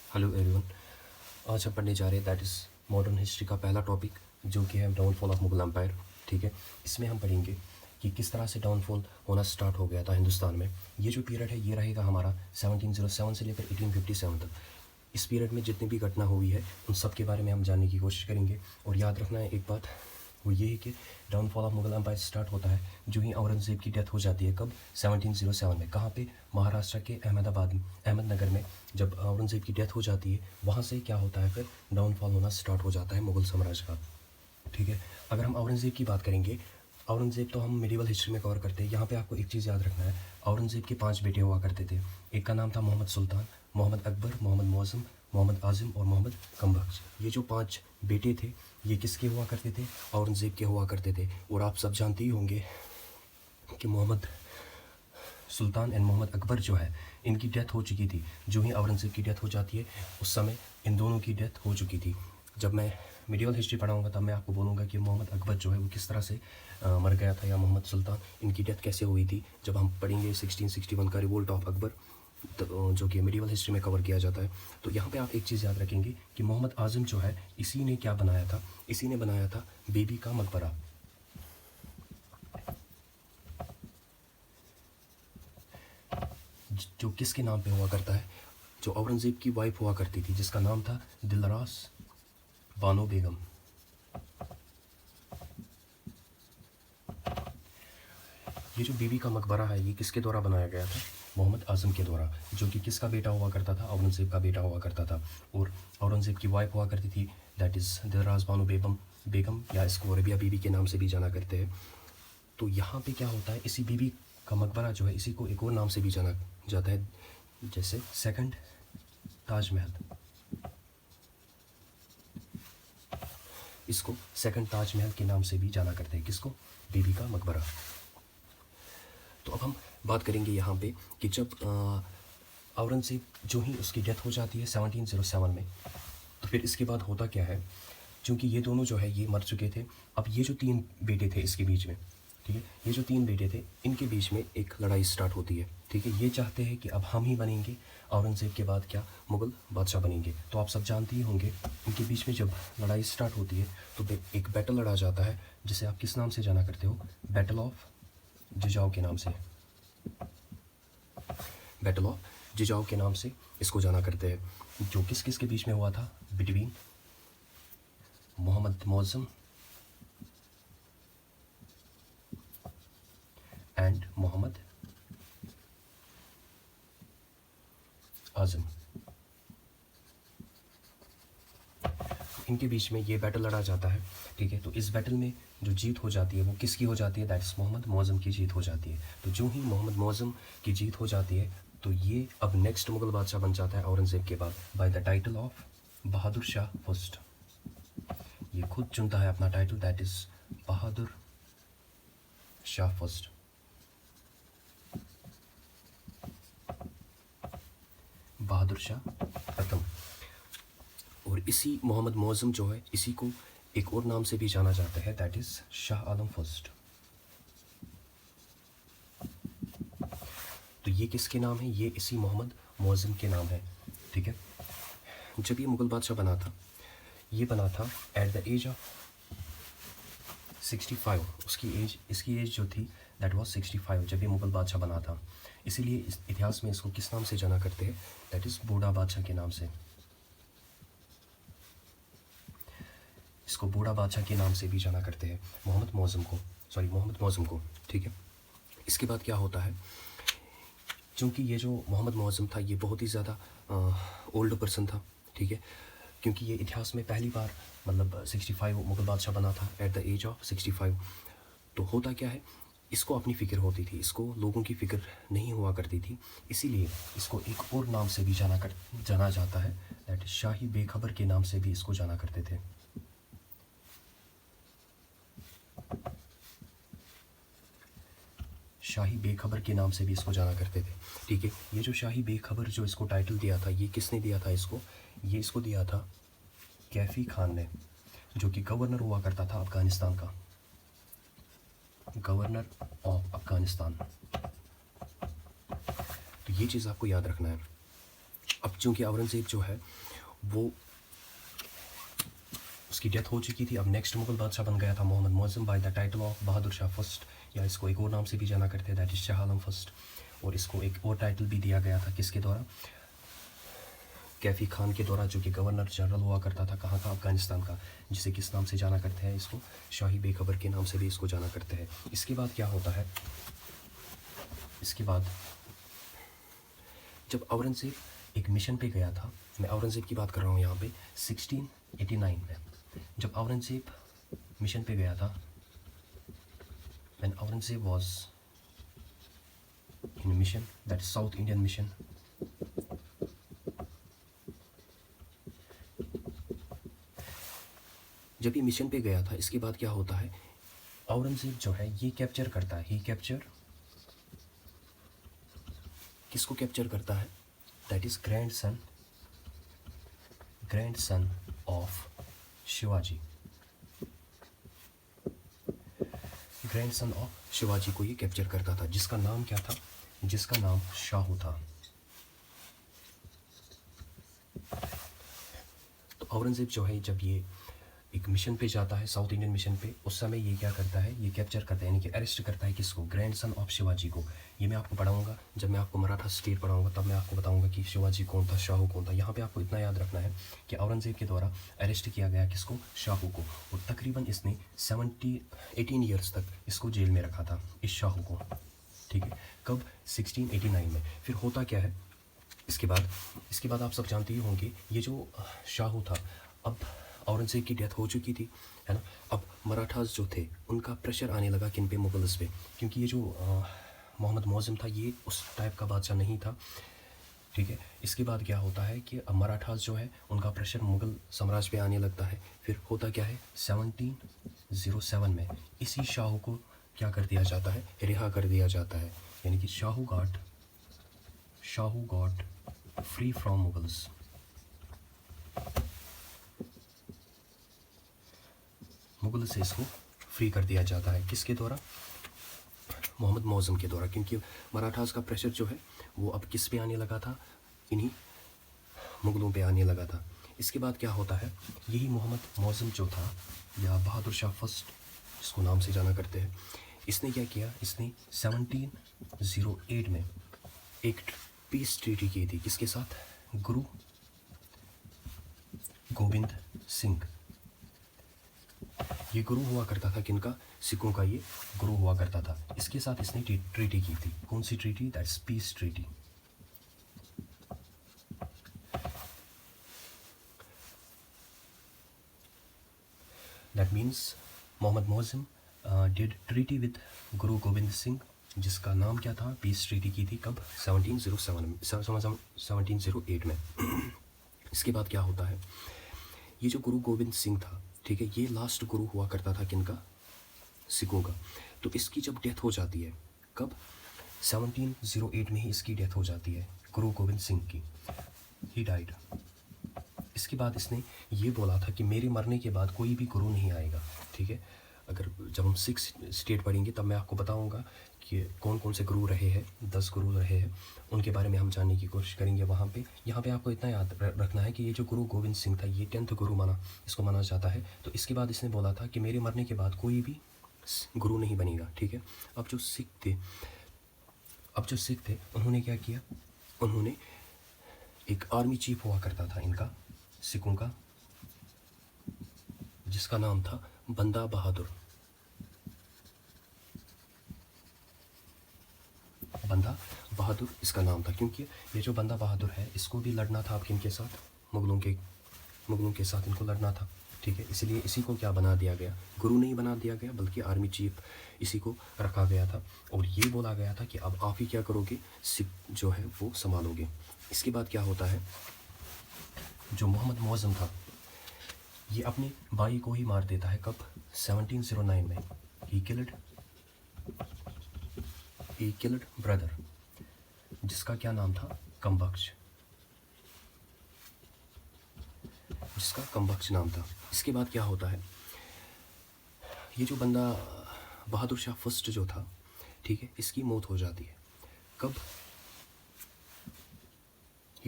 Hello everyone. आज हम पढ़ने जा रहे हैं दैट इज़ मॉडर्न हिस्ट्री का पहला टॉपिक जो कि है डाउनफॉल ऑफ मुगल एम्पायर। ठीक है, इसमें हम पढ़ेंगे कि किस तरह से डाउनफॉल होना स्टार्ट हो गया था हिंदुस्तान में। ये जो पीरियड है ये रहेगा हमारा 1707 से लेकर 1857 तक। इस पीरियड में जितनी भी घटना हुई है उन सब के बारे में हम जानने की कोशिश करेंगे। और याद रखना है एक बात, वो ये है कि downfall of Mughal empire start होता है जो ही औरंगज़ेब की डेथ हो जाती है। कब? 1707 में। कहाँ पे? महाराष्ट्र के अहमदनगर में। जब औरंगज़ेब की डेथ हो जाती है वहाँ से क्या होता है, फिर डाउनफॉल होना स्टार्ट हो जाता है मुगल साम्राज्य का। ठीक है, अगर हम औरंगज़ेब की बात करेंगे, औरंगज़ेब तो हम मिडिवल हिस्ट्री में कवर करते हैं। यहाँ पे आपको एक चीज़ याद रखना है, औरंगज़ेब के 5 बेटे हुआ करते थे। एक का नाम था मोहम्मद सुल्तान, मोहम्मद अकबर, मोहम्मद मौज़म, मोहम्मद आज़म और मोहम्मद कमबख्श। ये जो 5 बेटे थे ये किसके हुआ करते थे? औरंगज़ेब के हुआ करते थे। और आप सब जानते ही होंगे कि मोहम्मद सुल्तान एंड मोहम्मद अकबर जो है इनकी डेथ हो चुकी थी। जो ही औरंगज़ेब की डेथ हो जाती है उस समय इन दोनों की डेथ हो चुकी थी। जब मैं मिडिवल हिस्ट्री पढ़ाऊंगा तब मैं आपको बोलूँगा कि मोहम्मद अकबर जो है वो किस तरह से मर गया था, या मोहम्मद सुल्तान इनकी डेथ कैसे हुई थी। जब हम पढ़ेंगे 1661 का रिवोल्ट ऑफ अकबर, तो जो कि मिडिवल हिस्ट्री में कवर किया जाता है। तो यहाँ पे आप एक चीज़ याद रखेंगे कि मोहम्मद आज़म जो है इसी ने क्या बनाया था, इसी ने बनाया था बीबी का मकबरा। जो किसके नाम पे हुआ करता है? जो औरंगज़ेब की वाइफ हुआ करती थी जिसका नाम था दिलरास बानो बेगम। ये जो बीबी का मकबरा है ये किसके द्वारा बनाया गया था? मोहम्मद आज़म के द्वारा, जो कि किसका बेटा हुआ करता था? औरंगज़ेब का बेटा हुआ करता था। और औरंगज़ेब की वाइफ हुआ करती थी दैट इज़ दिलरास बानो बेगम, या इसको रबिया बीबी के नाम से भी जाना करते हैं। तो यहाँ पे क्या होता है, इसी बीबी का मकबरा जो है इसी को एक और नाम से भी जाना जाता है, जैसे सेकंड ताजमहल। इसको सेकंड ताजमहल के नाम से भी जाना करते हैं। किसको? बीबी का मकबरा। तो अब हम बात करेंगे यहाँ पे कि जब औरंगज़ेब जो ही उसकी डेथ हो जाती है 1707 में, तो फिर इसके बाद होता क्या है, क्योंकि ये दोनों जो है ये मर चुके थे। अब ये जो 3 बेटे थे इसके बीच में, ठीक है, ये जो 3 बेटे थे इनके बीच में एक लड़ाई स्टार्ट होती है। ठीक है, ये चाहते हैं कि अब हम ही बनेंगे औरंगज़ेब के बाद क्या मुग़ल बादशाह बनेंगे। तो आप सब जानते ही होंगे इनके बीच में जब लड़ाई स्टार्ट होती है तो एक बैटल लड़ा जाता है जिसे आप किस नाम से जाना करते हो? बैटल ऑफ जिजाऊ के नाम से। बैटल ऑफ जिजाऊ के नाम से इसको जाना करते हैं। जो किस किस के बीच में हुआ था? बिटवीन मोहम्मद मौज़म एंड मोहम्मद आज़म। इनके बीच में ये बैटल लड़ा जाता है। ठीक है, तो इस बैटल में जो जीत हो जाती है वो किसकी हो जाती है? दैट इज़ मोहम्मद मौज़म की जीत हो जाती है। तो जो ही मोहम्मद मौज़म की जीत हो जाती है तो ये अब नेक्स्ट मुग़ल बादशाह बन जाता है औरंगज़ेब के बाद by the title of Bahadur Shah first. ये खुद चुनता है अपना title, that is Bahadur Shah first. Bahadur Shah प्रथम। और इसी मोहम्मद मौज़म जो है इसी को एक और नाम से भी जाना जाता है, that is Shah Alam first. तो ये किसके नाम है? ये इसी मोहम्मद मौज़म के नाम है। ठीक है, जब ये मुग़ल बादशाह बना था ये बना था एट द एज ऑफ 65। इसकी एज जो थी दैट वाज 65 जब ये मुग़ल बादशाह बना था। इसीलिए इस इतिहास में इसको किस नाम से जाना करते हैं? दैट इज़ बूढ़ा बादशाह के नाम से। इसको बूढ़ा बादशाह के नाम से भी जाना करते हैं मोहम्मद मौज़म को। ठीक है, इसके बाद क्या होता है, क्योंकि ये जो मोहम्मद मौज़म था ये बहुत ही ज़्यादा ओल्ड पर्सन था। ठीक है, क्योंकि ये इतिहास में पहली बार मतलब 65 मुग़ल बादशाह बना था एट द एज ऑफ 65। तो होता क्या है, इसको अपनी फ़िक्र होती थी, इसको लोगों की फ़िक्र नहीं हुआ करती थी। इसीलिए इसको एक और नाम से भी जाना जाता है, दैट शाही बेखबर के नाम से भी इसको जाना करते थे। शाही बेखबर के नाम से भी इसको जाना करते थे। ठीक है, ये जो शाही बेखबर जो इसको टाइटल दिया था ये किसने दिया था इसको? ये इसको दिया था कैफ़ी खान ने, जो कि गवर्नर हुआ करता था अफ़गानिस्तान का, गवर्नर ऑफ अफ़गानिस्तान। तो ये चीज़ आपको याद रखना है। अब चूँकि औरंगज़ेब जो है वो उसकी डेथ हो चुकी थी, अब नेक्स्ट मुग़ल बादशाह बन गया था Mohammad Muazzam by the title of Bahadur Shah first, या इसको एक और नाम से भी जाना करते हैं, that is Shah Alam first. और इसको एक और टाइटल भी दिया गया था किसके द्वारा, कैफ़ी खान के द्वारा, जो कि गवर्नर जनरल हुआ करता था कहाँ का, अफ़गानिस्तान का, जिसे किस नाम से जाना करते हैं, इसको शाही बेखबर के नाम से भी इसको जाना करते हैं। इसके बाद क्या होता है, इसके बाद जब औरंगज़ेब एक मिशन पे गया था, मैं औरंगज़ेब की बात कर रहा हूँ यहाँ पे 1689 में, जब औरंगज़ेब मिशन पे गया था, when Aurangzeb was in mission, that is South Indian mission, जब ये मिशन पे गया था, इसके बाद क्या होता है, औरंगज़ेब जो है ये कैप्चर करता है, ही कैप्चर, किसको कैप्चर करता है, that is grandson of Shivaji, grandson of Shivaji को ये कैप्चर करता था, जिसका नाम क्या था, जिसका नाम शाहू था। तो औरंगज़ेब जो है जब ये एक मिशन पे जाता है, साउथ इंडियन मिशन पे, उस समय ये क्या करता है, ये कैप्चर करता है, यानी कि अरेस्ट करता है किसको, ग्रैंडसन ऑफ शिवाजी को। ये मैं आपको पढ़ाऊंगा, जब मैं आपको मराठा स्टेट पढ़ाऊंगा तब मैं आपको बताऊंगा कि शिवाजी कौन था, शाहू कौन था। यहाँ पे आपको इतना याद रखना है कि औरंगज़ेब के द्वारा अरेस्ट किया गया किसको, शाहू को, और तकरीबन इसने 18 ईयर्स तक इसको जेल में रखा था, इस शाहू को, ठीक है। कब, 1689 में। फिर होता क्या है इसके बाद आप सब जानते ही होंगे, ये जो शाहू था, अब औरंगज़ेब की डेथ हो चुकी थी, है ना। अब मराठास जो थे उनका प्रेशर आने लगा किन पे, मुगल्स पे, क्योंकि ये जो मोहम्मद मुअज़्ज़म था ये उस टाइप का बादशाह नहीं था, ठीक है। इसके बाद क्या होता है कि अब मराठास जो है उनका प्रेशर मुग़ल साम्राज्य पे आने लगता है। फिर होता क्या है, 1707 में इसी शाहू को क्या कर दिया जाता है, रिहा कर दिया जाता है, यानी कि Shahu got free from Mughals. Mughal से इसको फ्री कर दिया जाता है, किसके द्वारा, मोहम्मद मुअज़्ज़म के द्वारा, क्योंकि मराठास का प्रेशर जो है वो अब किस पे आने लगा था, इन्हीं मुगलों पे आने लगा था। इसके बाद क्या होता है, यही मोहम्मद मुअज़्ज़म जो था, या बहादुर शाह फर्स्ट जिसको नाम से जाना करते हैं, इसने क्या किया, इसने 1708 में एक पीस ट्रीटी की थी, किसके साथ, गुरु गोविंद सिंह। ये गुरु हुआ करता था किनका, सिखों का ये गुरु हुआ करता था। इसके साथ इसने ट्रीटी की थी, कौन सी treaty, that's peace treaty. That means Mohammad Muazzam did treaty with Guru Gobind Singh, जिसका नाम क्या था, पीस ट्रीटी की थी, कब, 1708 में। इसके बाद क्या होता है, ये जो गुरु गोविंद सिंह था, ठीक है, ये लास्ट गुरु हुआ करता था किनका, सिखों का। तो इसकी जब डेथ हो जाती है, कब, 1708 में ही इसकी डेथ हो जाती है, गुरु गोविंद सिंह की, ही डाइड। इसके बाद इसने ये बोला था कि मेरे मरने के बाद कोई भी गुरु नहीं आएगा, ठीक है। अगर जब हम 6 स्टेट पढ़ेंगे तब मैं आपको बताऊंगा कि कौन कौन से गुरु रहे हैं, 10 गुरु रहे हैं, उनके बारे में हम जानने की कोशिश करेंगे वहाँ पे। यहाँ पे आपको इतना याद रखना है कि ये जो गुरु गोविंद सिंह था ये 10th गुरु इसको माना जाता है। तो इसके बाद इसने बोला था कि मेरे मरने के बाद कोई भी गुरु नहीं बनेगा, ठीक है। अब जो सिख थे उन्होंने क्या किया, उन्होंने एक आर्मी चीफ हुआ करता था इनका, सिखों का, जिसका नाम था बंदा बहादुर। बंदा बहादुर इसका नाम था, क्योंकि ये जो बंदा बहादुर है इसको भी लड़ना था, अब किनके साथ, मुगलों के साथ इनको लड़ना था, ठीक है। इसलिए इसी को क्या बना दिया गया, गुरु नहीं बना दिया गया, बल्कि आर्मी चीफ इसी को रखा गया था। और ये बोला गया था कि अब आप ही क्या करोगे, सिख जो है वो संभालोगे। इसके बाद क्या होता है, जो मोहम्मद मुअज़्ज़म था ये अपने भाई को ही मार देता है, कब, 1709 में। ही किल्ड ब्रदर, जिसका क्या नाम था, कमबख्श, जिसका कमबख्श नाम था। इसके बाद क्या होता है, ये जो बंदा बहादुर शाह फर्स्ट जो था, ठीक है, इसकी मौत हो जाती है, कब,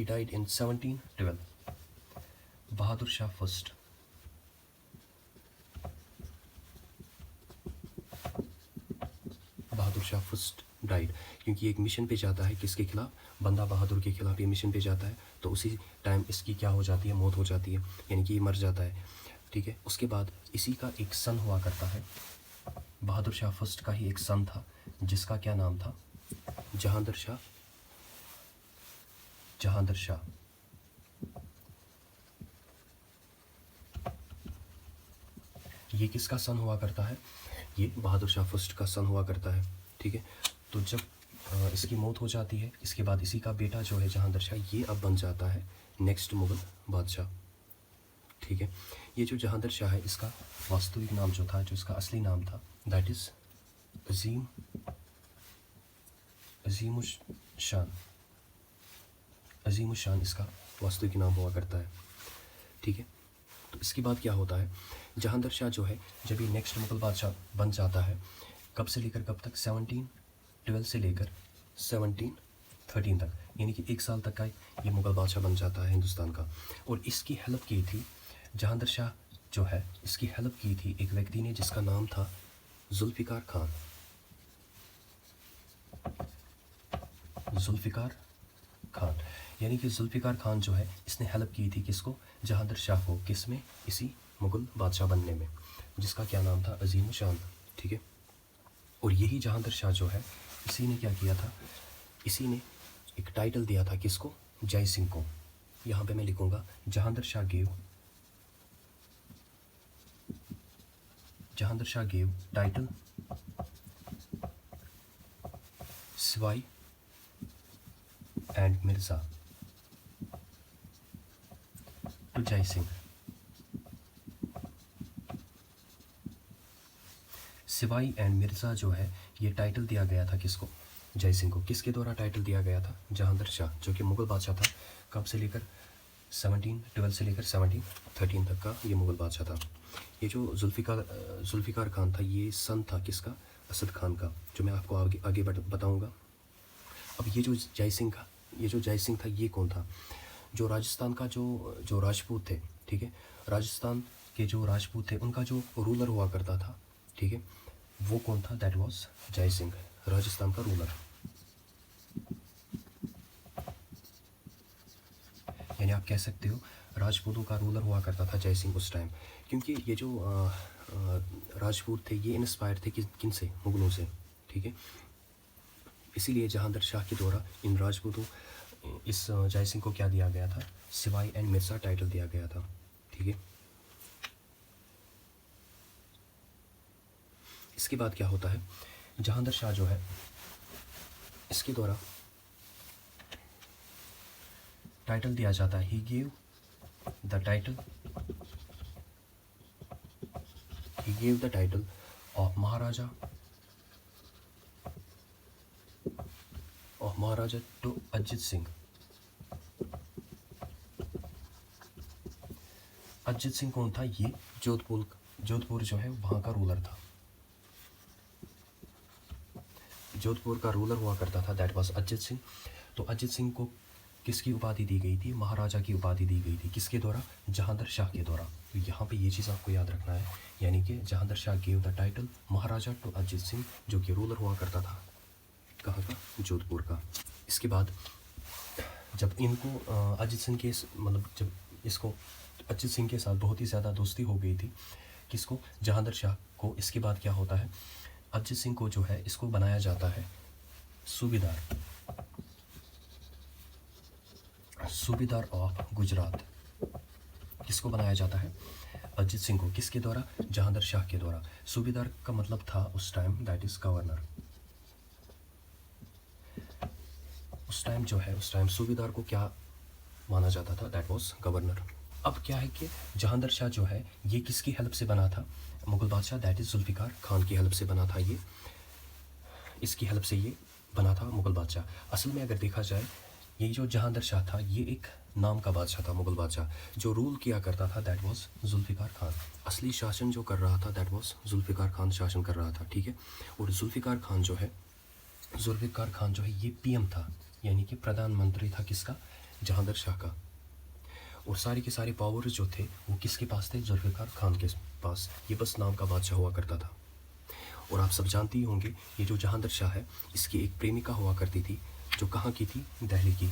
he died in 1712। Bahadur Shah first, Bahadur Shah first died, क्योंकि एक मिशन पे जाता है किसके खिलाफ, बंदा बहादुर के खिलाफ ये मिशन पे जाता है, तो उसी टाइम इसकी क्या हो जाती है, मौत हो जाती है, यानी कि ये मर जाता है। ठीक है, उसके बाद इसी का एक सन हुआ करता है, बहादुर शाह फर्स्ट का ही एक सन था जिसका क्या नाम था, जहांदर शाह। जहांदर शाह, ये किसका सन हुआ करता है, ये बहादुर शाह फर्स्ट का सन हुआ करता है। ठीक है, तो जब इसकी मौत हो जाती है, इसके बाद इसी का बेटा जो है जहांदर शाह, ये अब बन जाता है नेक्स्ट मुग़ल बादशाह। ठीक है, ये जो जहांदर शाह है इसका वास्तविक नाम जो था, जो इसका असली नाम था, दैट इज़ अजीम शान इसका वास्तविक नाम हुआ करता है। ठीक है, तो इसके बाद क्या होता है, जहांदर शाह जो है जब ये नेक्स्ट मुग़ल बादशाह बन जाता है, कब से लेकर कब तक, 1712 से लेकर 1713 तक, यानी कि 1 साल तक का ये मुग़ल बादशाह बन जाता है हिंदुस्तान का। और इसकी हेल्प की थी, जहांदर शाह जो है इसकी हेल्प की थी एक व्यक्ति ने जिसका नाम था जुल्फ़िकार खान। जुल्फ़िकार खान, यानी कि जुल्फ़िकार खान जो है इसने हेल्प की थी किसको, जहांदर शाह को, किस में, इसी मुग़ल बादशाह बनने में, जिसका क्या नाम था, अजीम शान। ठीक है, और यही जहांदर शाह जो है इसी ने क्या किया था, इसी ने एक टाइटल दिया था किसको, जय सिंह को। यहाँ पे मैं लिखूँगा Jahandar Shah gave title Sawai and Mirza to Jai Singh. CY and Mirza जो है ये टाइटल दिया गया था किसको, जय सिंह को। किसके द्वारा टाइटल दिया गया था, जहांदर शाह, जो कि मुग़ल बादशाह था, कब से लेकर 1712 से लेकर 1713 तक का ये मुग़ल बादशाह था। ये जो जुल्फ़िकार खान था, ये सन था किसका, असद खान का, जो मैं आपको आगे बताऊँगा। अब ये जो जय सिंह था ये कौन था, जो राजस्थान का जो राजपूत थे, ठीक है, राजस्थान के जो राजपूत थे उनका जो रूलर हुआ करता था, ठीक है, वो कौन था, दैट वाज जय सिंह, राजस्थान का रूलर। यानी आप कह सकते हो राजपूतों का रूलर हुआ करता था जय सिंह उस टाइम, क्योंकि ये जो राजपूत थे ये इंस्पायर थे किन से, मुगलों से। ठीक है, इसीलिए जहांदर शाह के द्वारा इन राजपूतों, इस जय सिंह को क्या दिया गया था, सिवाई एंड मिर्ज़ा टाइटल दिया गया था। ठीक है, इसके बाद क्या होता है, जहांदर शाह जो है इसके द्वारा टाइटल दिया जाता है, he gave the title of Maharaja to Ajit Singh. Ajit Singh कौन था, ये जोधपुर जो है वहाँ का रूलर था, जोधपुर का रूलर हुआ करता था, दैट वाज अजित सिंह। तो अजित सिंह को किसकी उपाधि दी गई थी, महाराजा की उपाधि दी गई थी, किसके द्वारा, जहांदर शाह के द्वारा। तो यहाँ पे ये चीज़ आपको याद रखना है, यानी कि Jahandar Shah gave the title Maharaja to Ajit Singh, जो कि रूलर हुआ करता था कहाँ का, जोधपुर का। इसके बाद जब इनको अजित सिंह के जब इसको अजित सिंह के साथ बहुत ही ज़्यादा दोस्ती हो गई थी, किसको, जहांदर शाह को, इसके बाद क्या होता है, अजित सिंह को जो है इसको बनाया जाता है सूबेदार ऑफ गुजरात। किसको बनाया जाता है, अजित सिंह को, किसके द्वारा, जहांदर शाह के द्वारा। सूबेदार का मतलब था उस टाइम, दैट इज गवर्नर। उस टाइम सूबेदार को क्या माना जाता था, दैट वाज गवर्नर। अब क्या है कि जहांदर शाह जो है ये किसकी हेल्प से बना था, मुग़ल बादशाह, दैट इज़ जुल्फ़िकार खान की हेल्प से बना था ये, इसकी हेल्प से ये बना था मुग़ल बादशाह। असल में अगर देखा जाए, ये जो जहांदर शाह था ये एक नाम का बादशाह था, मुग़ल बादशाह। जो रूल किया करता था दैट वाज जुल्फ़िकार खान। असली शासन जो कर रहा था दैट वाज जुल्फ़िकार खान शासन कर रहा था, ठीक है। और जुल्फ़िकार खान जो है ये पीएम था, यानी कि प्रधानमंत्री था किसका, जहांगीर शाह का। और सारे के सारे पावर जो थे वो किसके पास थे? जुल्फ़िकार खान के पास। ये बस नाम का बादशाह हुआ करता था। और आप सब जानते ही होंगे ये जो जहांगीर शाह है इसकी एक प्रेमिका हुआ करती थी, जो कहाँ की थी? दिल्ली की।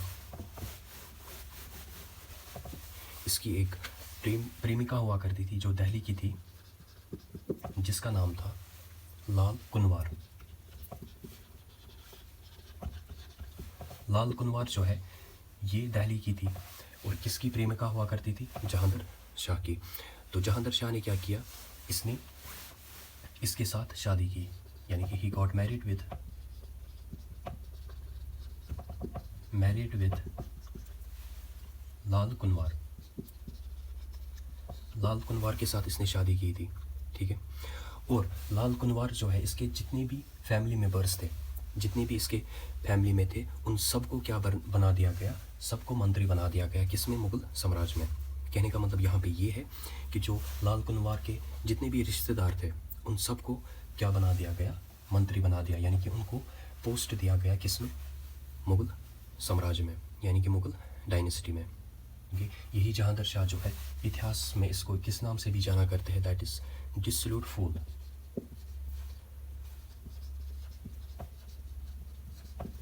इसकी एक प्रेमिका हुआ करती थी जो दिल्ली की थी, जिसका नाम था लाल कुनवार। लाल कुनवार जो है ये दिल्ली की थी और किसकी प्रेमिका हुआ करती थी? जहांगीर शाह की। तो जहांगीर शाह ने क्या किया? इसने इसके साथ शादी की, यानी कि ही गॉट मैरिड विद लाल कुनवार। लाल कुनवार के साथ इसने शादी की थी, ठीक है। और लाल कुनवार जो है इसके जितने भी फैमिली मेंबर्स थे, जितने भी इसके फैमिली में थे, उन सबको क्या बना दिया गया? सबको मंत्री बना दिया गया। किसमें? मुग़ल साम्राज्य में। कहने का मतलब यहाँ पे ये है कि जो लाल कुनवार के जितने भी रिश्तेदार थे उन सबको क्या बना दिया गया? मंत्री बना दिया, यानी कि उनको पोस्ट दिया गया। किसमें? मुग़ल साम्राज्य में, यानी कि मुग़ल डायनेस्टी में। यही जहांगीर शाह जो है इतिहास में इसको किस नाम से भी जाना करते हैं? दैट इज़ डिसोल्यूट फूल।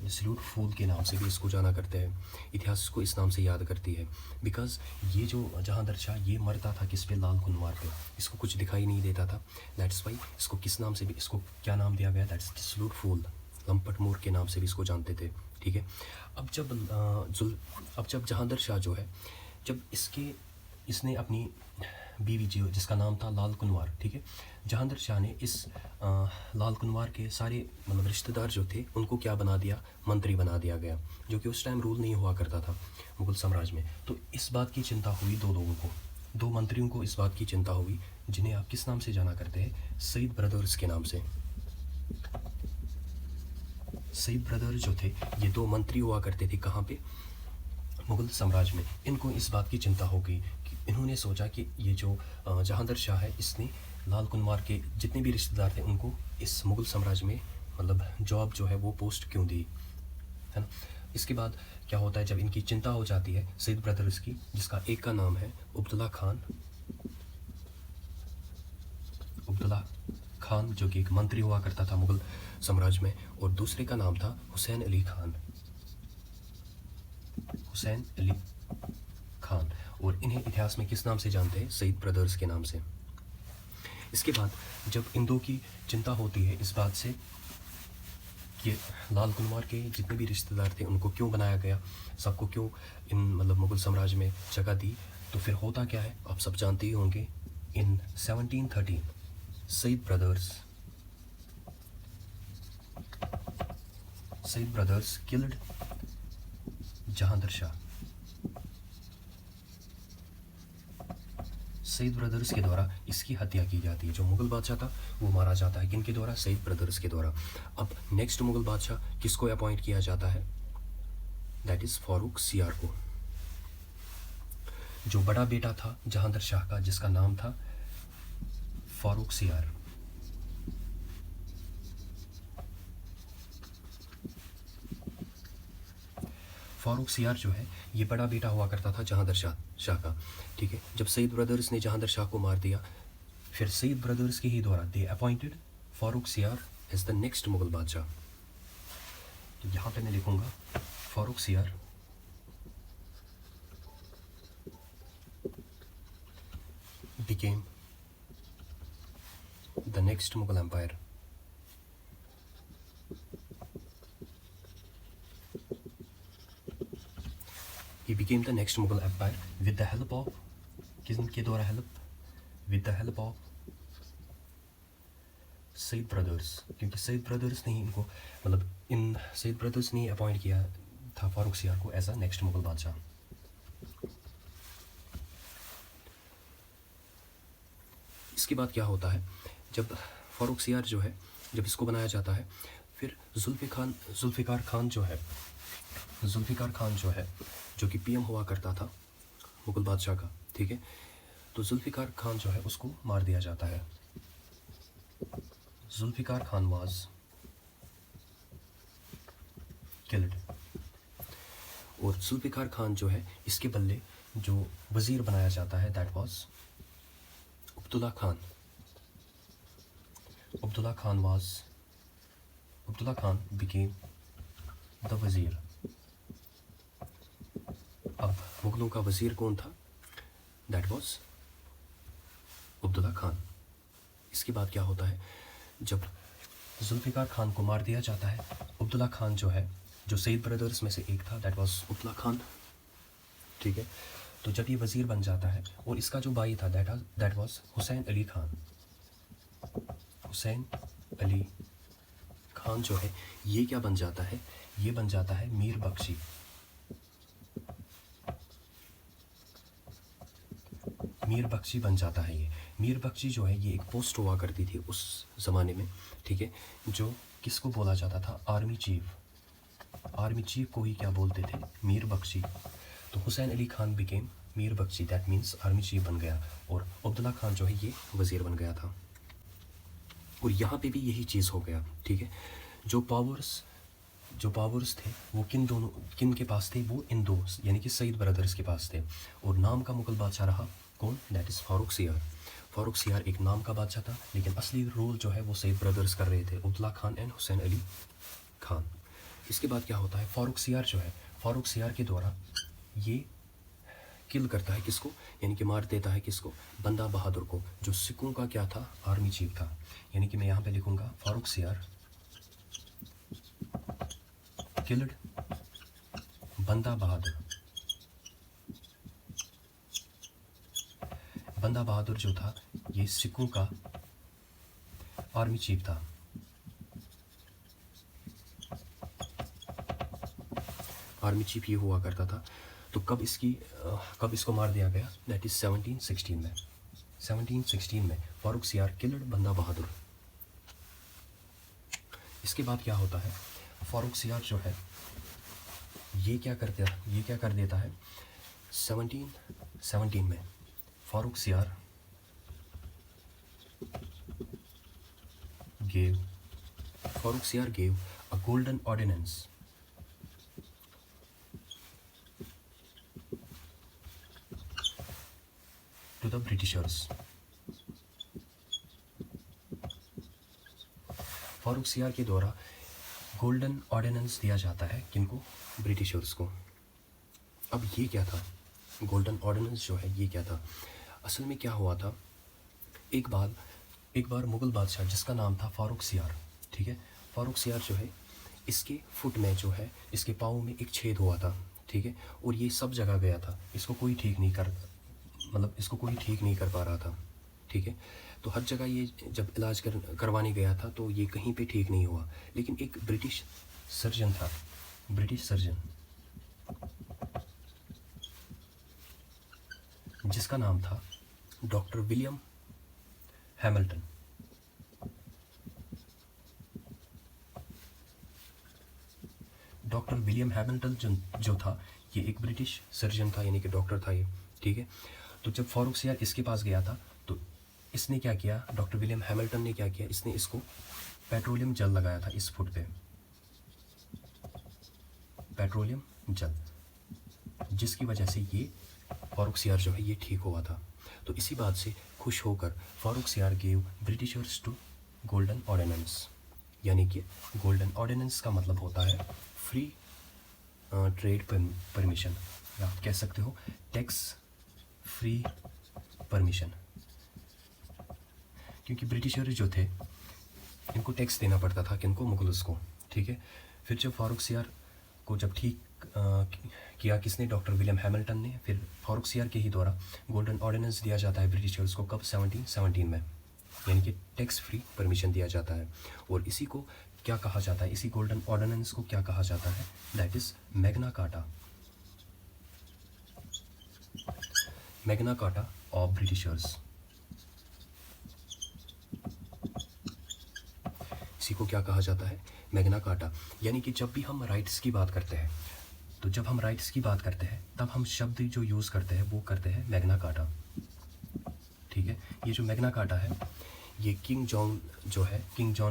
डिसोल्यूट फूल के नाम से भी इसको जाना करते हैं। इतिहास इसको इस नाम से याद करती है बिकॉज ये जो जहांगीर शाह ये मरता था किस पे? लाल कुनवार पे। इसको कुछ दिखाई नहीं देता था, दैट्स वाई इसको किस नाम से भी इसको क्या नाम दिया गया? दैट्स डिसोल्यूट फूल। लंपट मोर के नाम से भी इसको जानते थे, ठीक है। अब जब जहांगीर शाह जो है, जब इसने अपनी बीवी जो जिसका नाम था लाल कुनवार, ठीक है, जहांगीर शाह ने इस लाल कुनवार के सारे मतलब रिश्तेदार जो थे उनको क्या बना दिया? मंत्री बना दिया गया, जो कि उस टाइम रूल नहीं हुआ करता था मुग़ल साम्राज्य में। तो इस बात की चिंता हुई दो लोगों को, दो मंत्रियों को इस बात की चिंता हुई, जिन्हें आप किस नाम से जाना करते हैं? सईद ब्रदर्स के नाम से। सईद ब्रदर्स जो थे ये दो मंत्री हुआ करते थे, कहाँ पे? मुग़ल साम्राज्य में। इनको इस बात की चिंता हो गई कि इन्होंने सोचा कि ये जो जहांगीर शाह है इसने लाल कुनवार के जितने भी रिश्तेदार थे उनको इस मुग़ल साम्राज्य में मतलब जॉब जो है वो पोस्ट क्यों दी, है ना। इसके बाद क्या होता है, जब इनकी चिंता हो जाती है सईद ब्रदर्स की, जिसका एक का नाम है अब्दुल्ला खान जो कि एक मंत्री हुआ करता था मुग़ल साम्राज्य में, और दूसरे का नाम था हुसैन अली खान। और इन्हें इतिहास में किस नाम से जानते हैं? सईद ब्रदर्स के नाम से। इसके बाद जब इन दो की चिंता होती है इस बात से कि लाल कुनवार के जितने भी रिश्तेदार थे उनको क्यों बनाया गया, सबको क्यों इन मतलब मुग़ल साम्राज्य में जगह दी, तो फिर होता क्या है आप सब जानते ही होंगे। In 1713 Sayyid brothers killed Jahangir Shah. Sayyid brothers के द्वारा इसकी हत्या की जाती है। जो मुग़ल बादशाह था वो मारा जाता है, किनके द्वारा? सईद ब्रदर्स के द्वारा। अब नेक्स्ट मुग़ल बादशाह किसको अपॉइंट किया जाता है? दैट इज़ फारूक सियार को, जो बड़ा बेटा था जहांगीर शाह का, जिसका नाम था फारूक सियार। फारूक सियार जो है ये बड़ा बेटा हुआ करता था जहांगीर शाह का, ठीक है। जब सईद ब्रदर्स ने जहांगीर शाह को मार दिया, फिर सईद ब्रदर्स के ही द्वारा दे अपॉइंटेड फारूक सियार एज द नेक्स्ट मुग़ल बादशाह। तो यहाँ पे मैं लिखूँगा फारूक सियार became the next Mughal empire. He became the next Mughal empire with the help of किसके द्वारा help? with the help of Sayyid brothers, क्योंकि सईद ब्रदर्स ने ही इनको मतलब इन सईद ब्रदर्स ने अपॉइंट किया था फारूक सियार को एज अ नेक्स्ट मुग़ल बादशाह। इसके बाद क्या होता है, जब फारूक सियार जो है जब इसको बनाया जाता है, फिर जुल्फ़िकार खान जो है जो कि पीएम हुआ करता था मुग़ल बादशाह का, ठीक है। तो जुल्फ़िकार खान जो है उसको मार दिया जाता है। Zulfiqar Khan was killed. और जुल्फ़िकार खान जो है इसके बदले जो वज़ीर बनाया जाता है that was Abdullah Khan. Abdullah Khan became the वज़ीर। अब मुग़लों का वज़ीर कौन था? That was Abdullah Khan. इसके बाद क्या होता है, जब जुल्फ़िकार खान को मार दिया जाता है, अब्दुल्ला खान जो है, जो सईद ब्रदर्स में से एक था, दैट वाज अब्दुल्ला खान, ठीक है। तो जब ये वज़ीर बन जाता है और इसका जो भाई था दैट वाज हुसैन अली खान। हुसैन अली खान जो है ये क्या बन जाता है, ये बन जाता है मीर बख्शी। मीर बख्शी बन जाता है ये। मीर बख्शी जो है ये एक पोस्ट हुआ करती थी उस ज़माने में, ठीक है, जो किसको बोला जाता था? Army chief. आर्मी चीफ को ही क्या बोलते थे? मीर बख्शी। तो Hussain Ali Khan became Mir Bakhshi, that means army chief बन गया, और अब्दुल्ला खान जो है ये वज़ीर बन गया था। और यहाँ पे भी यही चीज़ हो गया, ठीक है। जो पावर्स थे वो किन के पास थे? वो इन दो यानी कि सईद ब्रदर्स के पास थे। और नाम का मुगल बादशाह रहा कौन? दैट इज़ फारूक सियार। फारूक सियार एक नाम का बादशाह था, लेकिन असली रोल जो है वो सईद ब्रदर्स कर रहे थे, अब्दुल्ला खान एंड हुसैन अली खान। इसके बाद क्या होता है, फारूक सियार जो है, फारूक सियार के द्वारा ये किल करता है किसको, यानी कि मार देता है किसको? बंदा बहादुर को, जो सिखों का क्या था? आर्मी चीफ था। यानी कि मैं यहाँ पे लिखूँगा फारूक सियार किल्ड बंदा बहादुर। बंदा बहादुर जो था ये सिखों का आर्मी चीफ था। आर्मी चीफ ये हुआ करता था। तो कब इसको मार दिया गया? दैट इज़ 1716 में। 1716 में फारूक सियार किल्ड बंदा बहादुर। इसके बाद क्या होता है, फारूक सियार जो है ये क्या कर देता है 1717 में Farrukh Siyar gave a golden ordinance to the Britishers. Farrukh Siyar के द्वारा गोल्डन ऑर्डिनेंस दिया जाता है किनको? ब्रिटिशर्स को। अब ये क्या था गोल्डन ऑर्डिनेंस जो है ये क्या था? असल में क्या हुआ था, एक बार मुग़ल बादशाह जिसका नाम था फारूक सियार, ठीक है, फारूक सियार जो है इसके फुट में जो है, इसके पाँव में एक छेद हुआ था, ठीक है, और ये सब जगह गया था, इसको कोई ठीक नहीं कर पा रहा था, ठीक है। तो हर जगह ये जब इलाज करवाने गया था तो ये कहीं पे ठीक नहीं हुआ। लेकिन एक ब्रिटिश सर्जन जिसका नाम था doctor William Hamilton. Doctor William Hamilton जो था ये एक ब्रिटिश सर्जन था, यानी कि डॉक्टर था ये, ठीक है। तो जब फारूक सियार इसके पास गया था तो इसने क्या किया, डॉक्टर विलियम हैमिल्टन ने क्या किया, इसने इसको पेट्रोलियम जल लगाया था इस फुट पे, पेट्रोलियम जल, जिसकी वजह से ये फारूक सियार जो है ये ठीक हुआ था। तो इसी बात से खुश होकर Farrukh Siyar gave Britishers to golden ordinance, यानी कि गोल्डन ऑर्डिनेंस का मतलब होता है फ्री ट्रेड परमिशन, या आप कह सकते हो टैक्स फ्री परमिशन, क्योंकि ब्रिटिशर जो थे इनको टैक्स देना पड़ता था किनको? मुगल्स को, ठीक है। फिर जब फारूक सियार को जब ठीक किया किसने? डॉक्टर विलियम हैमिल्टन ने। फिर फारूक सियार के ही द्वारा गोल्डन ऑर्डिनेंस दिया जाता है ब्रिटिशर्स को, कब? 1717 में, यानी कि टैक्स फ्री परमिशन दिया जाता है। और इसी को क्या कहा जाता है, इसी गोल्डन ऑर्डिनेंस को क्या कहा जाता है? That is Magna carta, Magna carta of Britishers. इसी को क्या कहा जाता है? Magna carta. यानी कि जब भी हम राइट्स की बात करते हैं, तो जब हम राइट्स की बात करते हैं तब हम शब्द जो यूज़ करते हैं वो करते हैं मैग्ना कार्टा, ठीक है। ये जो मैग्ना कार्टा है ये किंग जॉन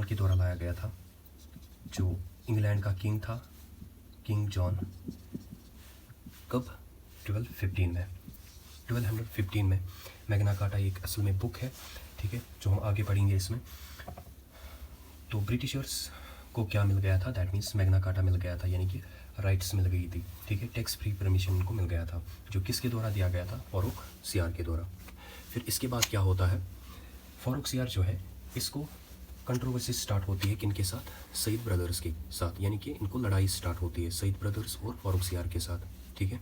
के द्वारा लाया गया था, जो इंग्लैंड का किंग था, किंग जॉन कब? 1215 में। 1215 में मैग्ना कार्टा एक असल में बुक है, ठीक है, जो हम आगे पढ़ेंगे इसमें। तो ब्रिटिशर्स को क्या मिल गया था? दैट मीन्स मैग्ना कार्टा मिल गया था, यानी कि राइट्स मिल गई थी, ठीक है, टैक्स फ्री परमिशन उनको मिल गया था, जो किसके द्वारा दिया गया था? फारूक सियार के द्वारा। फिर इसके बाद क्या होता है? फारूक सियार जो है, इसको कंट्रोवर्सी स्टार्ट होती है किनके साथ? सईद ब्रदर्स के साथ, यानी कि इनको लड़ाई स्टार्ट होती है सईद ब्रदर्स और फारूक सियार के साथ, ठीक है।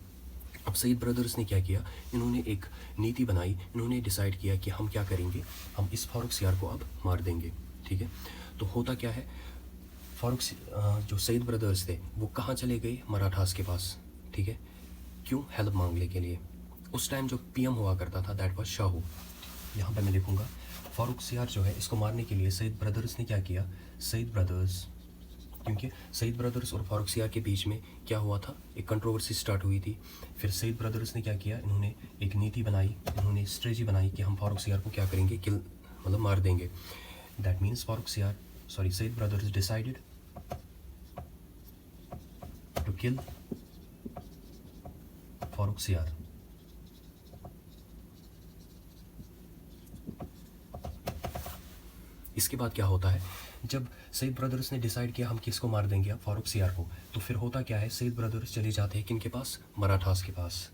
अब सईद ब्रदर्स ने क्या किया? इन्होंने एक नीति बनाई, इन्होंने डिसाइड किया कि हम क्या करेंगे, हम इस फारूक सियार को अब मार देंगे, ठीक है। तो होता क्या है, जो सईद ब्रदर्स थे वो कहाँ चले गए? मराठास के पास, ठीक है। क्यों? हेल्प मांगने के लिए। उस टाइम जो पीएम हुआ करता था दैट वाज शाहू। यहाँ पे मैं लिखूँगा फारूक सियार जो है, इसको मारने के लिए सईद ब्रदर्स ने क्या किया? सईद ब्रदर्स, क्योंकि सईद ब्रदर्स और फारूक सियार के बीच में क्या हुआ था? एक कंट्रोवर्सी स्टार्ट हुई थी। फिर सईद ब्रदर्स ने क्या किया? इन्होंने एक नीति बनाई, इन्होंने स्ट्रेटजी बनाई कि हम फारूक सियार को क्या करेंगे? किल, मतलब मार देंगे। That means Sayyid brothers decided to kill Farrukh Siyar. इसके बाद क्या होता है? जब सईद ब्रदर्स ने डिसाइड किया हम किसको मार देंगे अब? फारूक सियार को। तो फिर होता क्या है? सईद ब्रदर्स चले जाते हैं किनके पास? मराठास के पास।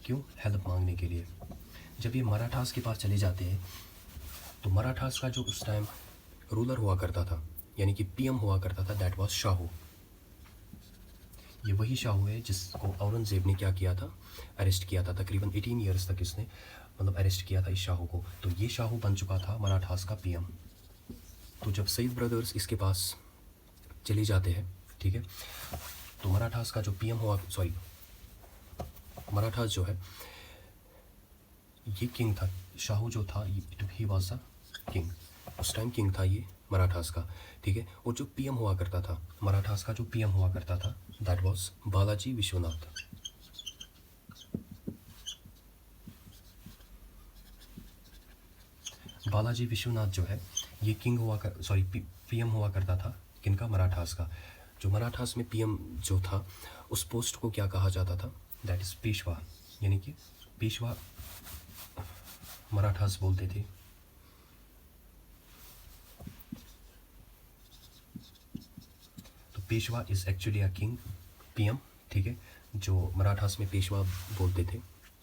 क्यों? हेल्प मांगने के लिए। जब ये मराठास के पास चले जाते हैं तो मराठास का जो उस टाइम रूलर हुआ करता था, यानी कि पीएम हुआ करता था, दैट वाज शाहू। ये वही शाहू है जिसको औरंगजेब ने क्या किया था? अरेस्ट किया था। तकरीबन 18 ईयर्स तक इसने मतलब अरेस्ट किया था इस शाहू को। तो ये शाहू बन चुका था मराठास का पीएम। तो जब सईद ब्रदर्स इसके पास चले जाते हैं, ठीक है, तो मराठास का जो पीएम हुआ, मराठास जो है ये किंग था। शाहू जो था ही वाज अ किंग, उस टाइम किंग था ये मराठास का, ठीक है। और जो पीएम हुआ करता था मराठास का, जो पीएम हुआ करता था दैट वाज बालाजी विश्वनाथ। बालाजी विश्वनाथ जो है ये पीएम हुआ करता था किनका? मराठास का। जो मराठास में पीएम जो था उस पोस्ट को क्या कहा जाता था? दैट इज़ पेशवा, यानी कि पेशवा मराठास बोलते थे। तो Peshwa is actually a king, PM, ठीक है, जो मराठास में पेशवा बोलते थे।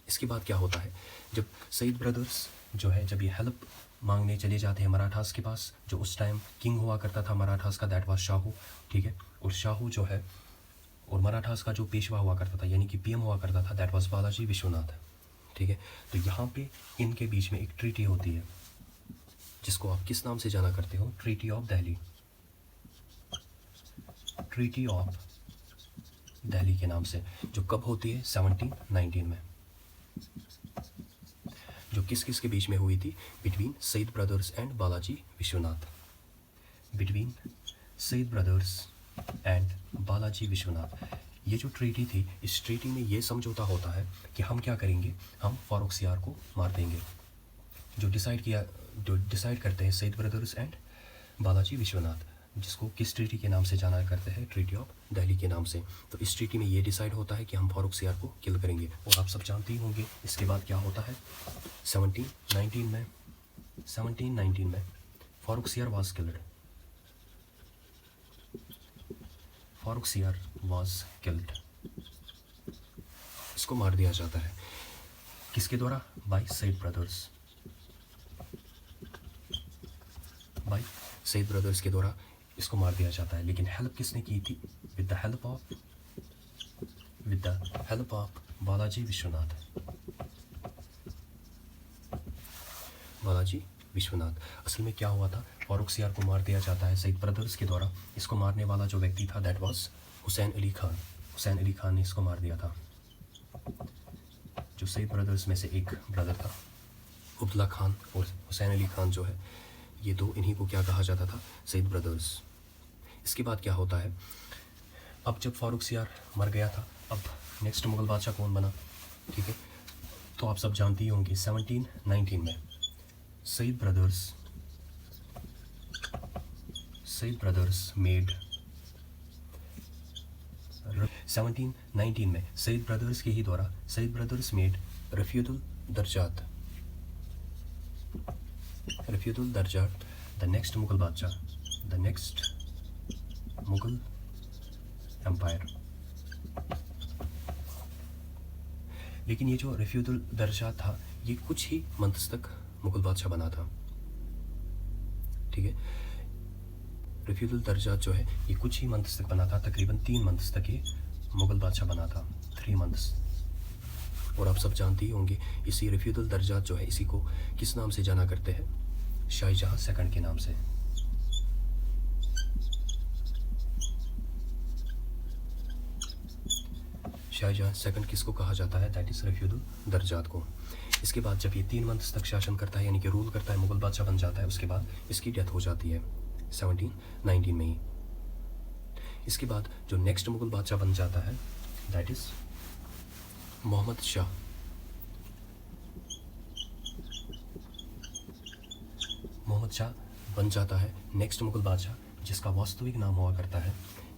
इसके बाद क्या होता है? जब सईद ब्रदर्स जो है जब ये हेल्प मांगने चले जाते हैं मराठास के पास, जो उस टाइम किंग हुआ करता था मराठास का दैट वाज शाहू, ठीक है। और शाहू जो है और मराठास का जो पेशवा हुआ करता था यानी कि पीएम हुआ करता था दैट वाज बालाजी विश्वनाथ, ठीक है। तो यहाँ पे इनके बीच में एक ट्रीटी होती है जिसको आप किस नाम से जाना करते हो? Treaty of Delhi. Treaty of Delhi के नाम से, जो कब होती है? 1719 में। जो किस किस के बीच में हुई थी? Between Sayyid brothers and Balaji Vishwanath. Between Sayyid brothers and Balaji Vishwanath. ये जो ट्रीटी थी, इस ट्रीटी में ये समझौता होता है कि हम क्या करेंगे? हम फारूक सियार को मार देंगे। जो डिसाइड करते हैं सईद ब्रदर्स एंड बालाजी विश्वनाथ, जिसको किस ट्रीटी के नाम से जाना करते हैं? ट्रीटी ऑफ दिल्ली के नाम से। तो इस ट्रीटी में ये डिसाइड होता है कि हम फारूक सियार को किल करेंगे। और आप सब जानते ही होंगे इसके बाद क्या होता है? 1719 में फारूक सियार वाज किल्ड। फारूक सियार वाज किल्ड। इसको मार दिया जाता है किसके द्वारा? By Sayyid brothers. By Sayyid brothers के द्वारा इसको मार दिया जाता है। लेकिन हेल्प किसने की थी? With the help of Balaji Vishwanath. Balaji Vishwanath. असल में क्या हुआ था? फारूक सियार को मार दिया जाता है सईद ब्रदर्स के द्वारा। इसको मारने वाला जो व्यक्ति था दैट वाज हुसैन अली खान। हुसैन अली खान ने इसको मार दिया था। जो सईद ब्रदर्स में से एक ब्रदर था उब्दुल्ला खान और हुसैन अली खान जो है, ये दो, इन्हीं को क्या कहा जाता था? सईद ब्रदर्स। इसके बाद क्या होता है? अब जब फारूक सियार मर गया था, अब नेक्स्ट मुग़ल बादशाह कौन बना? ठीक है, तो आप सब जानती ही होंगे 1719 में सईद ब्रदर्स मेड 1719 में सईद ब्रदर्स के ही द्वारा Saiyid brothers made Rafiul Darjat the next Mughal बादशाह, द नेक्स्ट मुगल एम्पायर। लेकिन ये जो रफ़ीउल दर्जात था ये कुछ ही मंथ्स तक मुगल बादशाह बना था, ठीक है। रफ़ीउल दर्जात जो है ये कुछ ही मंथ्स तक बना था, तकरीबन 3 मंथ्स तक ये मुगल बादशाह बना था, 3 मंथ्स। और आप सब जानते ही होंगे इसी रफ़ीउल दर्जात जो है इसी को किस नाम से जाना करते हैं, शाहजहां सेकंड के नाम से। शाहजहां सेकंड किसको कहा जाता है, दैट इज़ रफ़ीउल दर्जात को। इसके बाद जब ये 3 मंथ्स तक शासन करता है यानी कि रूल करता है, मुगल बादशाह बन जाता है, उसके बाद इसकी डेथ हो जाती है 1719 में ही। इसके बाद जो नेक्स्ट मुगल बादशाह बन जाता है दैट इज़ मोहम्मद शाह। मोहम्मद शाह बन जाता है नेक्स्ट मुगल बादशाह, जिसका वास्तविक नाम हुआ करता है,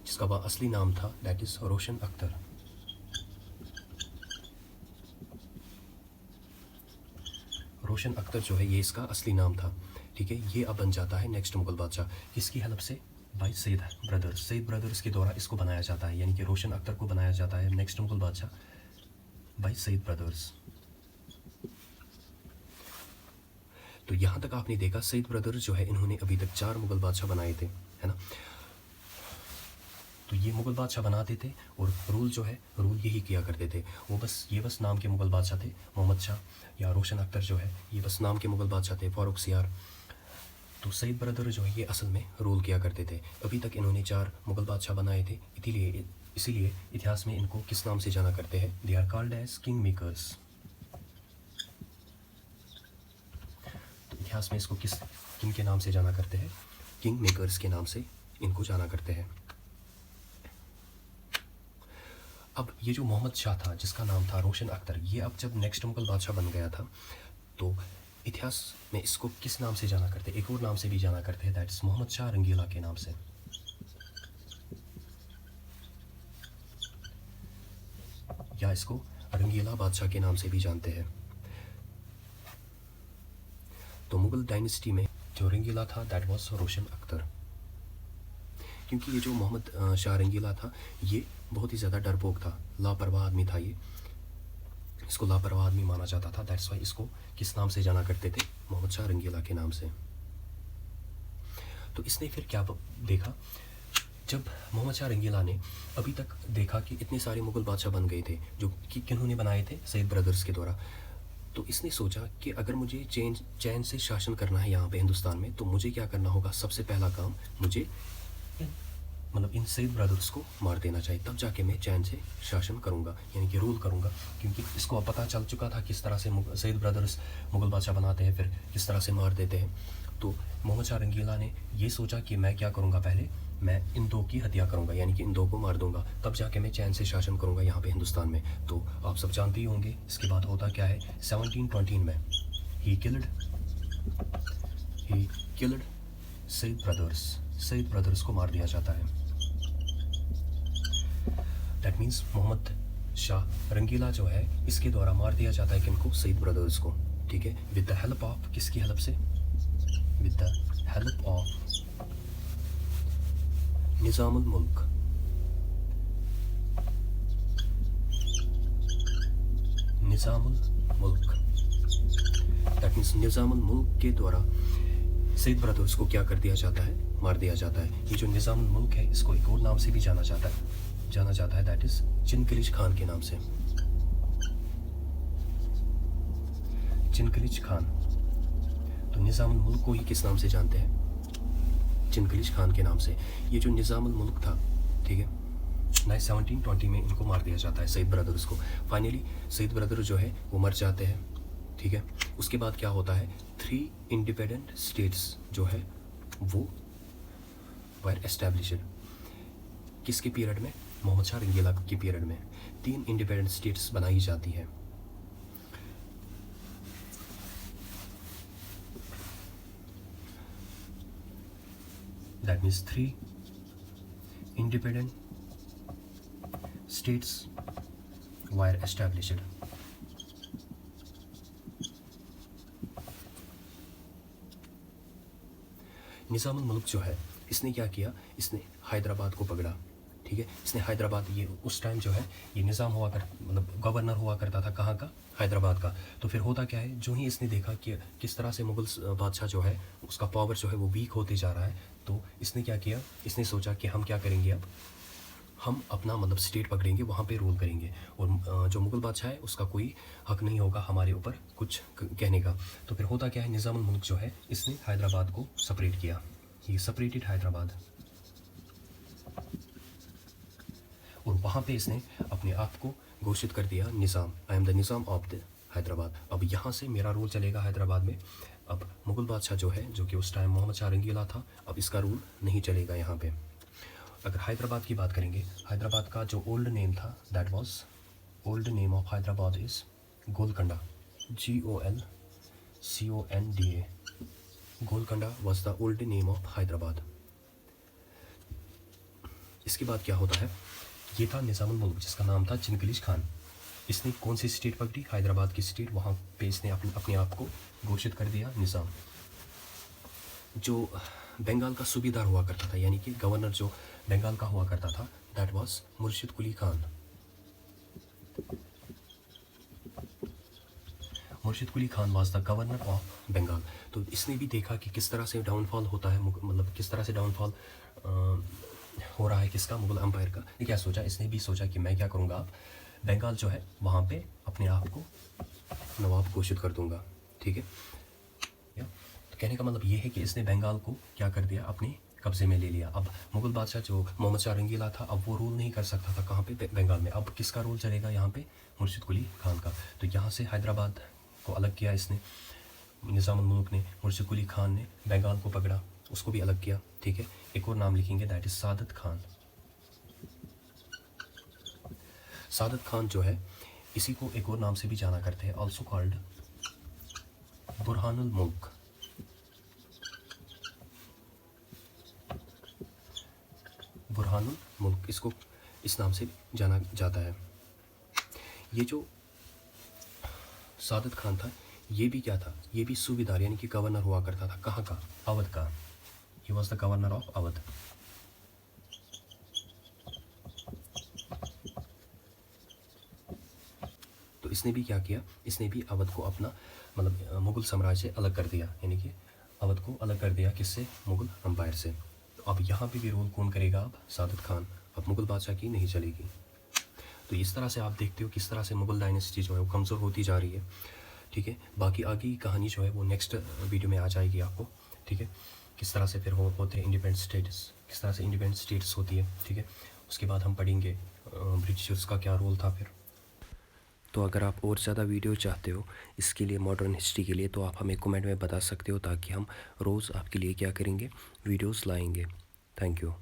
जिसका वह असली नाम था दैट इज़ रोशन अख्तर। रोशन अख्तर जो है ये इसका असली नाम था, ठीक है। ये अब बन जाता है नेक्स्ट मुगल बादशाह, किसकी हेल्प से, by Sayyid brothers. Sayyid brothers के द्वारा इसको बनाया जाता है, यानी कि रोशन अख्तर को बनाया जाता है नेक्स्ट मुगल बादशाह बाय सईद ब्रदर्स। तो यहाँ तक आपने देखा सईद ब्रदर्स जो है इन्होंने अभी तक 4 मुगल बादशाह बनाए थे, है ना। तो ये मुगल बादशाह बनाते थे और रूल जो है रूल यही किया करते थे। वो ये बस नाम के मुगल बादशाह थे, मोहम्मद शाह या रोशन अख्तर जो है ये बस नाम के मुगल बादशाह थे, फारूक सियार। तो सईद ब्रदर जो है ये असल में रूल किया करते थे। अभी तक इन्होंने 4 मुगल बादशाह बनाए थे, इसीलिए इतिहास में इनको किस नाम से जाना करते हैं, they are called as king makers. तो इतिहास में इसको किन के नाम से जाना करते हैं, किंग मेकर्स के नाम से इनको जाना करते हैं। अब ये जो मोहम्मद शाह था जिसका नाम था रोशन अख्तर, ये अब जब नेक्स्ट मुगल बादशाह बन गया था तो इतिहास में इसको किस नाम से जाना करते हैं, एक और नाम से भी जाना करते हैं, दैट इज़ मोहम्मद शाह रंगीला के नाम से। या इसको रंगीला बादशाह के नाम से भी जानते हैं। तो मुगल डायनेस्टी में जो रंगीला था दैट वाज रोशन अख्तर, क्योंकि ये जो मोहम्मद शाह रंगीला था ये बहुत ही ज़्यादा डरपोक था, लापरवाह आदमी था, ये इसको लापरवाह आदमी माना जाता था, दैट्स वाई इसको किस नाम से जाना करते थे, मोहम्मद शाह रंगीला के नाम से। तो इसने फिर क्या देखा, जब मोहम्मद शाह रंगीला ने अभी तक देखा कि इतने सारे मुगल बादशाह बन गए थे जो कि किन्होंने बनाए थे, सईद ब्रदर्स के द्वारा, तो इसने सोचा कि अगर मुझे चैन से शासन करना है यहाँ पे हिंदुस्तान में तो मुझे क्या करना होगा, सबसे पहला काम मुझे इन सईद ब्रदर्स को मार देना चाहिए, तब जाके मैं चैन से शासन करूँगा, यानी कि रूल करूँगा। क्योंकि इसको अब पता चल चुका था किस तरह से सईद ब्रदर्स मुगल बादशाह बनाते हैं, फिर किस तरह से मार देते हैं। तो मोहम्मद शाह रंगीला ने ये सोचा कि मैं क्या करूँगा, पहले मैं इन 2 की हत्या करूँगा, यानी कि इन 2 को मार दूँगा, तब जाके मैं चैन से शासन करूँगा यहाँ पे हिंदुस्तान में। तो आप सब जानते ही होंगे इसके बाद होता क्या है, 1720 में ही किल्ड सईद ब्रदर्स को मार दिया जाता है। दैट मीन्स मोहम्मद शाह रंगीला जो है इसके द्वारा मार दिया जाता है किनको, सईद ब्रदर्स को, ठीक है। विद द हेल्प ऑफ, किसकी हेल्प से, with the help of Nizamul मुल्क। दैट मीन्स निज़ामुल मुल्क के द्वारा सईद ब्रदर्स को क्या कर दिया जाता है, मार दिया जाता है। ये जो निज़ामुल मुल्क है इसको एक और नाम से भी जाना जाता है, दैट इज़ चिनकलिज खान के नाम से। चिनकलिज खान, तो निज़ामुल मुल्क को ही किस नाम से जानते हैं, चिनकलिज खान के नाम से। ये जो निज़ामुल मुल्क था, ठीक है, 1720 में इनको मार दिया जाता है सईद ब्रदर्स को। फाइनली सईद ब्रदर जो है वो मर जाते हैं, ठीक है। उसके बाद क्या होता है, 3 इंडिपेंडेंट स्टेट्स जो है वो वर एस्टैब्लिश्ड, किसके पीरियड में, मोहम्मद शाह रंगीला के पीरियड में 3 इंडिपेंडेंट स्टेट्स बनाई जाती है। That means 3 independent states were established. Nizamul मुल्क जो है इसने क्या किया, इसने हैदराबाद को पकड़ा, ठीक है। इसने हैदराबाद, ये उस टाइम जो है ये निज़ाम हुआ कर मतलब गवर्नर हुआ करता था कहाँ का, हैदराबाद का। तो फिर होता क्या है, जो ही इसने देखा कि किस तरह से मुग़ल बादशाह जो है उसका पावर जो है वो वीक होते जा रहा है, तो इसने क्या किया, इसने सोचा कि हम क्या करेंगे, अब हम अपना मतलब स्टेट पकड़ेंगे, वहाँ पे रूल करेंगे, और जो मुग़ल बादशाह है उसका कोई हक़ नहीं होगा हमारे ऊपर कुछ कहने का। तो फिर होता क्या है, निज़ामुल मुल्क जो है इसने हैदराबाद को सेपरेट किया, ये सेपरेटेड हैदराबाद, और वहाँ पे इसने अपने आप को घोषित कर दिया Nizam, I am the Nizam of the Hyderabad. अब यहाँ से मेरा रूल चलेगा हैदराबाद में। अब मुग़ल बादशाह जो है, जो कि उस टाइम मोहम्मद शाह रंगीला था, अब इसका रूल नहीं चलेगा यहाँ पे। अगर हैदराबाद की बात करेंगे, हैदराबाद का जो ओल्ड नेम था, that was old name of Hyderabad is Golconda, GOLCONDA। Golconda was the old name of Hyderabad. इसके बाद क्या होता है, ये था निज़ामुल मुल्क जिसका नाम था चिनकलिश खान। इसने कौन सी स्टेट पकड़ी, हैदराबाद की स्टेट, वहाँ पे इसने अपने आप को घोषित कर दिया निज़ाम। जो बंगाल का सूबेदार हुआ करता था, यानी कि गवर्नर जो बंगाल का हुआ करता था, दैट वाज मुर्शिद Quli Khan. Murshid Quli Khan was the governor of Bengal. तो इसने भी देखा कि किस तरह से डाउनफॉल होता है, मतलब किस तरह से डाउनफॉल हो रहा है किसका, मुग़ल एम्पायर का। ये क्या सोचा, इसने भी सोचा कि मैं क्या करूँगा, अब बंगाल जो है वहाँ पे अपने आप को नवाब घोषित कर दूँगा, ठीक है। तो कहने का मतलब ये है कि इसने बंगाल को क्या कर दिया, अपने कब्ज़े में ले लिया। अब मुग़ल बादशाह जो मोहम्मद शाह रंगीला था, अब वो रूल नहीं कर सकता था कहाँ पे, बंगाल में। अब किसका रूल चलेगा यहाँ पे, मुर्शिद कुली खान का। तो यहाँ से हैदराबाद को अलग किया इसने, निज़ामुल मुल्क ने, मुर्शिद कुली खान ने बंगाल को पकड़ा, उसको भी अलग किया, ठीक है। एक और नाम लिखेंगे, दैट इज़ सादत खान। सादत खान जो है इसी को एक और नाम से भी जाना करते हैं, ऑल्सो कॉल्ड बुरहानुल मुल्क। बुरहानुल मुल्क, इसको इस नाम से जाना जाता है। ये जो सादत खान था, ये भी क्या था, ये भी सूबेदार यानी कि गवर्नर हुआ करता था, कहाँ का, अवध का। He was the governor of Awadh. तो इसने भी क्या किया, इसने भी अवध को अपना मतलब मुग़ल साम्राज्य से अलग कर दिया, यानी कि अवध को अलग कर दिया किससे, मुग़ल एम्पायर से। तो अब यहाँ पे भी रूल कौन करेगा, अब सादत खान, अब मुग़ल बादशाह की नहीं चलेगी। तो इस तरह से आप देखते हो किस तरह से मुग़ल डायनेस्टी जो है वो कमज़ोर होती जा रही है, ठीक है। बाकी आगे की कहानी जो है वो नेक्स्ट वीडियो में आ जाएगी आपको, ठीक है। किस तरह से फिर होते हैं इंडिपेंडेंट स्टेट्स, किस तरह से इंडिपेंडेंट स्टेट्स होती है, ठीक है। उसके बाद हम पढ़ेंगे ब्रिटिशर्स का क्या रोल था फिर। तो अगर आप और ज़्यादा वीडियो चाहते हो इसके लिए, मॉडर्न हिस्ट्री के लिए, तो आप हमें कमेंट में बता सकते हो, ताकि हम रोज़ आपके लिए क्या करेंगे, वीडियोस लाएंगे। Thank you.